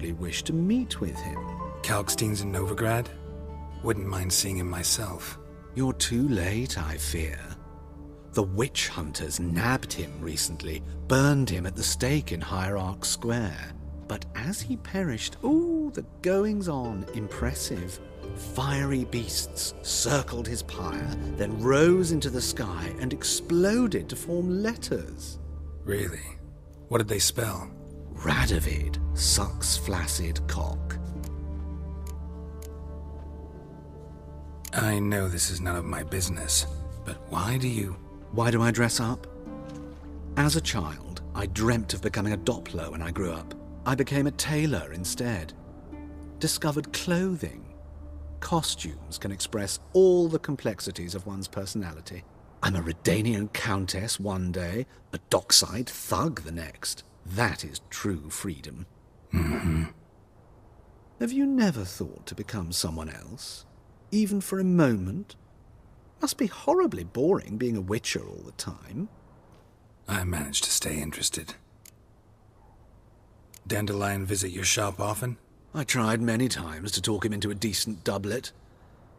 probably wish to meet with him. Kalkstein's in Novigrad? Wouldn't mind seeing him myself. You're too late, I fear. The witch hunters nabbed him recently, burned him at the stake in Hierarch Square. But as he perished, the goings-on, impressive. Fiery beasts circled his pyre, then rose into the sky and exploded to form letters. Really? What did they spell? Radovid sucks flaccid cock. I know this is none of my business, but why do I dress up? As a child, I dreamt of becoming a Doppler when I grew up. I became a tailor instead. Discovered clothing. Costumes can express all the complexities of one's personality. I'm a Redanian countess one day, a dockside thug the next. That is true freedom. Mm-hmm. Have you never thought to become someone else? Even for a moment? Must be horribly boring being a witcher all the time. I managed to stay interested. Dandelion visit your shop often? I tried many times to talk him into a decent doublet.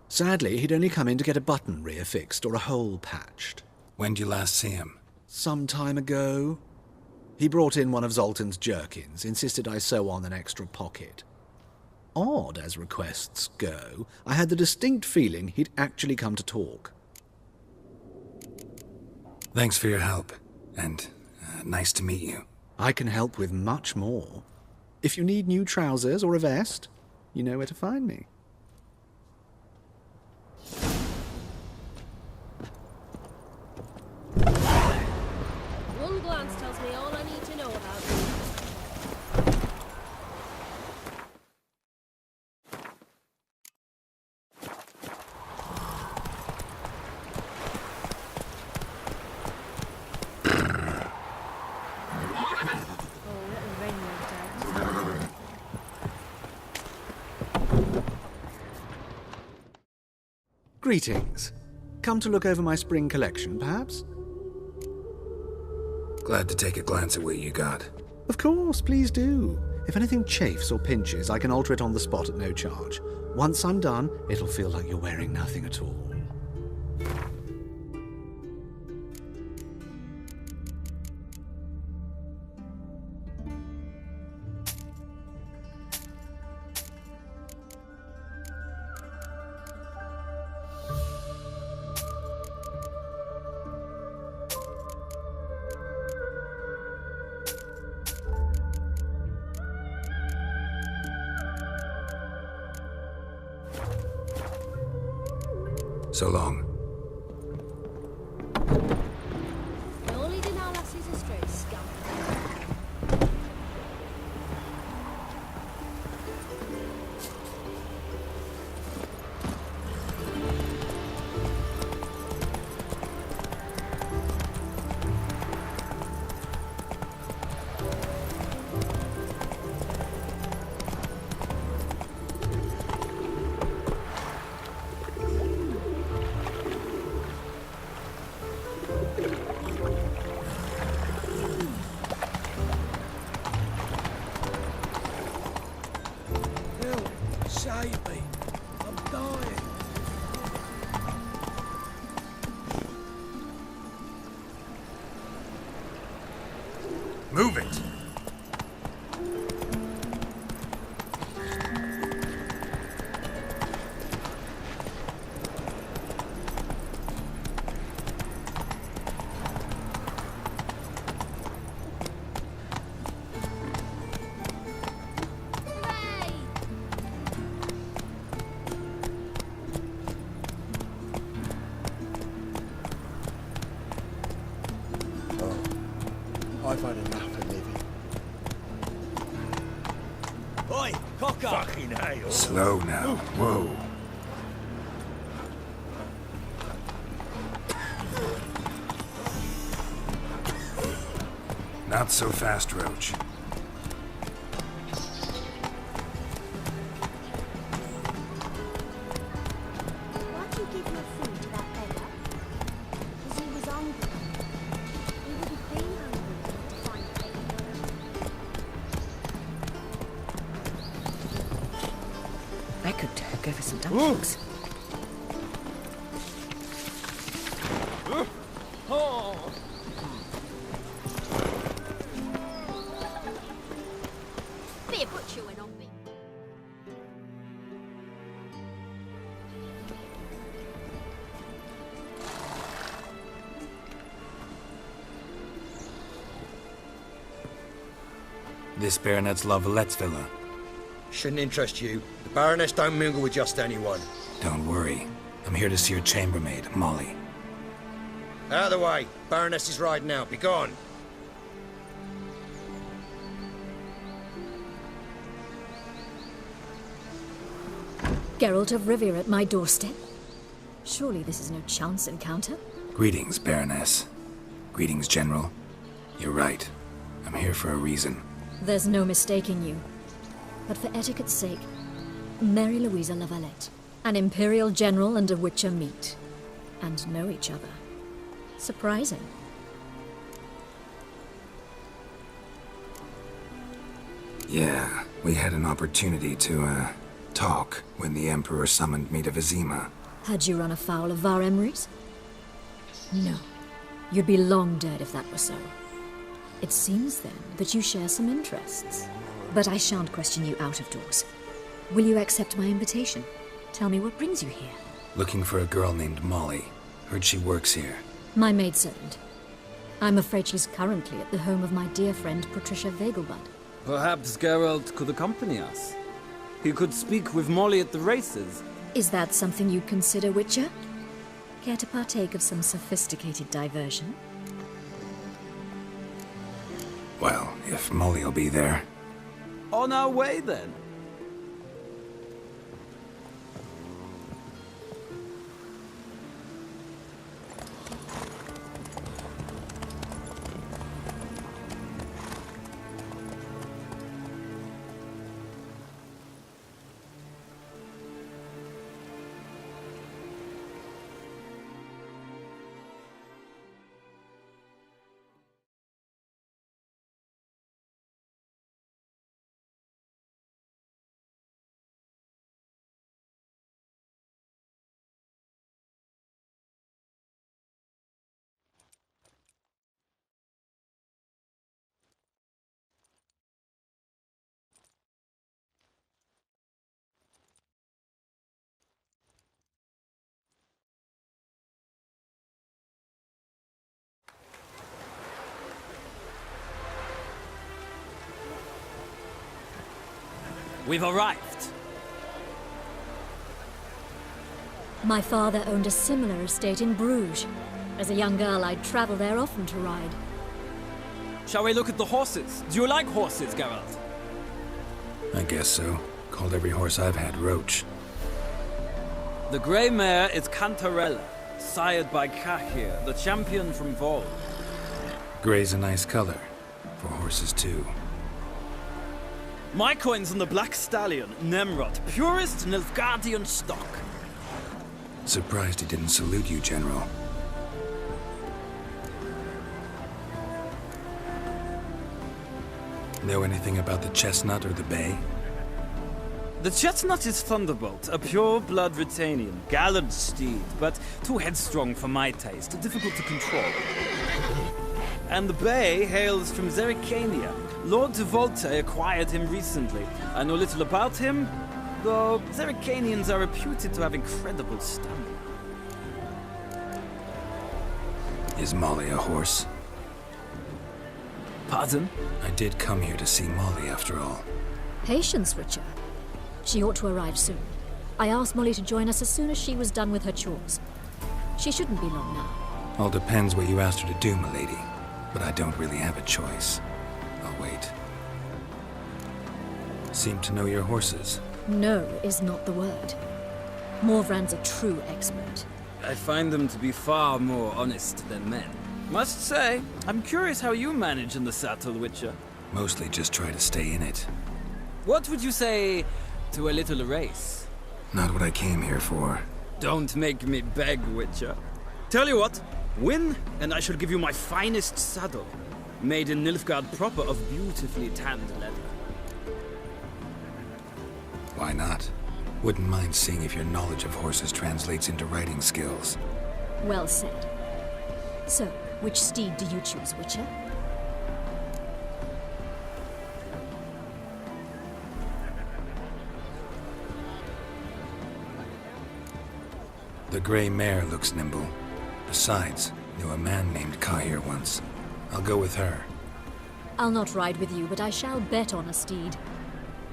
Sadly, he'd only come in to get a button reaffixed or a hole patched. When did you last see him? Some time ago. He brought in one of Zoltan's jerkins, insisted I sew on an extra pocket. Odd as requests go, I had the distinct feeling he'd actually come to talk. Thanks for your help, and nice to meet you. I can help with much more. If you need new trousers or a vest, you know where to find me. One glance tells me all I need to know about you. Greetings. Come to look over my spring collection, perhaps? Glad to take a glance at what you got. Of course, please do. If anything chafes or pinches, I can alter it on the spot at no charge. Once I'm done, it'll feel like you're wearing nothing at all. So long. You're leading our lassies astray, scum. Save me. I'm dying. Move it! I've had enough of living. Oi, cock up! Fucking hell! Slow now. Whoa. Not so fast, Roach. Why'd you give your food to that beggar? Because he was hungry. He wouldn't be hungry to find a I could go for some dumplings. Be a butcher when on me. This Baronet's La Vallette's villa. Shouldn't interest you. The Baroness don't mingle with just anyone. Don't worry. I'm here to see your chambermaid, Molly. Out of the way. Baroness is riding out. Be gone. Geralt of Rivia at my doorstep? Surely this is no chance encounter? Greetings, Baroness. Greetings, General. You're right. I'm here for a reason. There's no mistaking you. But for etiquette's sake, Mary Louisa La Valette, an Imperial General and a Witcher meet, and know each other. Surprising. Yeah, we had an opportunity to, talk when the Emperor summoned me to Vizima. Had you run afoul of Var Emrys? No. You'd be long dead if that were so. It seems, then, that you share some interests. But I shan't question you out of doors. Will you accept my invitation? Tell me what brings you here. Looking for a girl named Molly. Heard she works here. My maidservant. I'm afraid she's currently at the home of my dear friend Patricia Vegelbud. Perhaps Geralt could accompany us. He could speak with Molly at the races. Is that something you'd consider, Witcher? Care to partake of some sophisticated diversion? Well, if Molly'll be there. On our way, then. We've arrived. My father owned a similar estate in Bruges. As a young girl, I'd travel there often to ride. Shall we look at the horses? Do you like horses, Geralt? I guess so. Called every horse I've had Roach. The grey mare is Cantarella, sired by Cahir, the champion from Vol. Gray's a nice color. For horses, too. My coin's on the Black Stallion, Nemrod, purest Nilfgaardian stock. Surprised he didn't salute you, General. Know anything about the chestnut or the bay? The chestnut is Thunderbolt, a pure-blood Britannian, gallant steed, but too headstrong for my taste, difficult to control. And the bay hails from Zerrikania. Lord de Volte acquired him recently. I know little about him, though Zerrikanians are reputed to have incredible stamina. Is Molly a horse? Pardon? I did come here to see Molly, after all. Patience, Witcher. She ought to arrive soon. I asked Molly to join us as soon as she was done with her chores. She shouldn't be long now. All depends what you asked her to do, milady. But I don't really have a choice. I'll wait. Seem to know your horses. No is not the word. Morvrand's a true expert. I find them to be far more honest than men. Must say, I'm curious how you manage in the saddle, Witcher. Mostly just try to stay in it. What would you say to a little race? Not what I came here for. Don't make me beg, Witcher. Tell you what, win, and I shall give you my finest saddle. Made in Nilfgaard proper of beautifully tanned leather. Why not? Wouldn't mind seeing if your knowledge of horses translates into riding skills. Well said. So, which steed do you choose, Witcher? The gray mare looks nimble. Besides, knew a man named Carrera once. I'll go with her. I'll not ride with you, but I shall bet on a steed.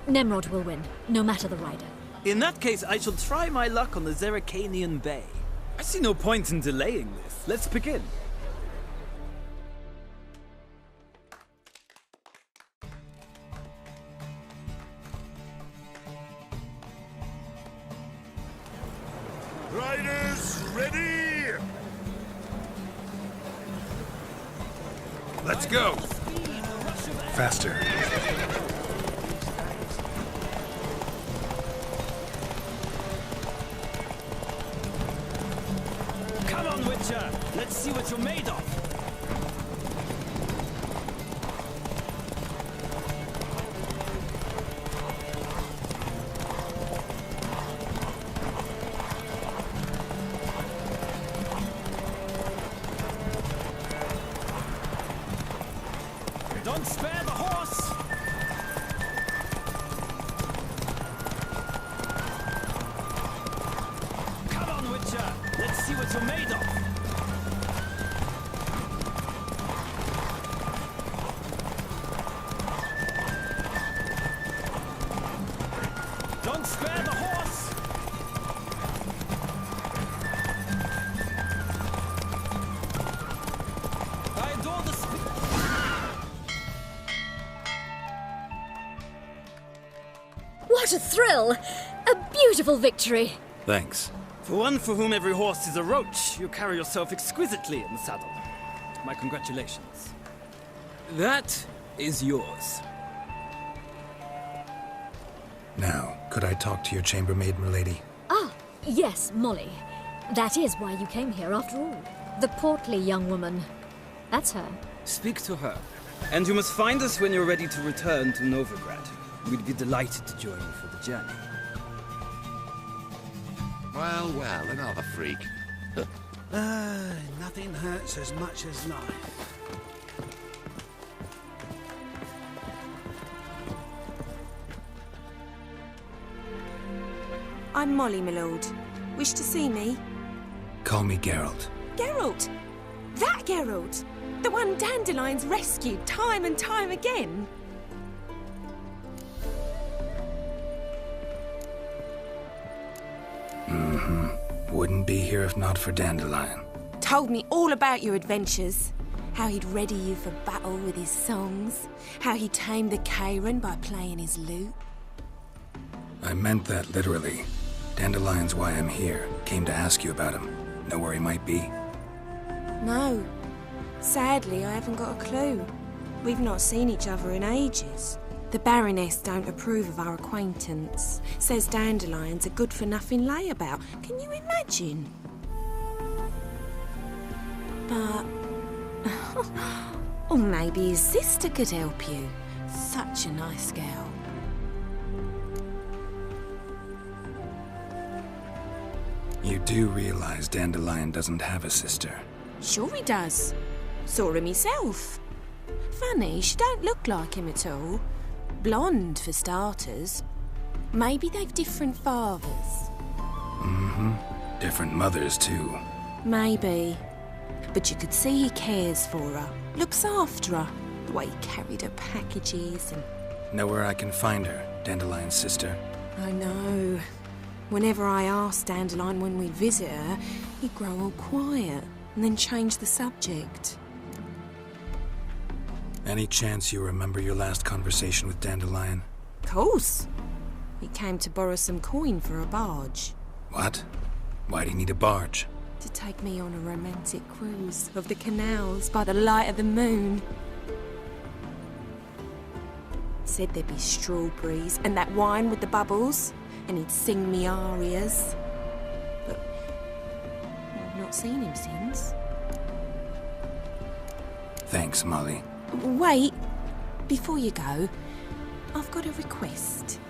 Nemrod will win, no matter the rider. In that case, I shall try my luck on the Zeracanian Bay. I see no point in delaying this. Let's begin. Riders, ready? Let's go! Faster. Come on, Witcher! Let's see what you're made of! Don't spare the horse! Come on, Witcher! Let's see what you're made of! Don't spare the horse! I adore the speed. What a thrill! A beautiful victory! Thanks. For one for whom every horse is a roach, you carry yourself exquisitely in the saddle. My congratulations. That is yours. Now, could I talk to your chambermaid, milady? Ah, yes, Molly. That is why you came here after all. The portly young woman. That's her. Speak to her. And you must find us when you're ready to return to Novigrad. We'd be delighted to join you for the journey. Well, well, another freak. Nothing hurts as much as life. I'm Molly, my lord. Wish to see me? Call me Geralt. Geralt! That Geralt! The one Dandelion's rescued time and time again! Wouldn't be here if not for Dandelion. Told me all about your adventures. How he'd ready you for battle with his songs. How he tamed the Karen by playing his lute. I meant that literally. Dandelion's why I'm here. Came to ask you about him. Know where he might be? No. Sadly, I haven't got a clue. We've not seen each other in ages. The Baroness don't approve of our acquaintance. Says Dandelion's a good-for-nothing layabout. Can you imagine? But... or maybe his sister could help you. Such a nice girl. You do realize Dandelion doesn't have a sister. Sure he does. Saw him myself. Funny, she don't look like him at all. Blonde, for starters. Maybe they've different fathers. Different mothers, too. Maybe. But you could see he cares for her. Looks after her. The way he carried her packages and... Know where I can find her, Dandelion's sister? I know. Whenever I asked Dandelion when we'd visit her, he'd grow all quiet and then change the subject. Any chance you remember your last conversation with Dandelion? Course. He came to borrow some coin for a barge. What? Why'd he need a barge? To take me on a romantic cruise of the canals by the light of the moon. Said there'd be strawberries and that wine with the bubbles, and he'd sing me arias. But I've not seen him since. Thanks, Molly. Wait, before you go, I've got a request.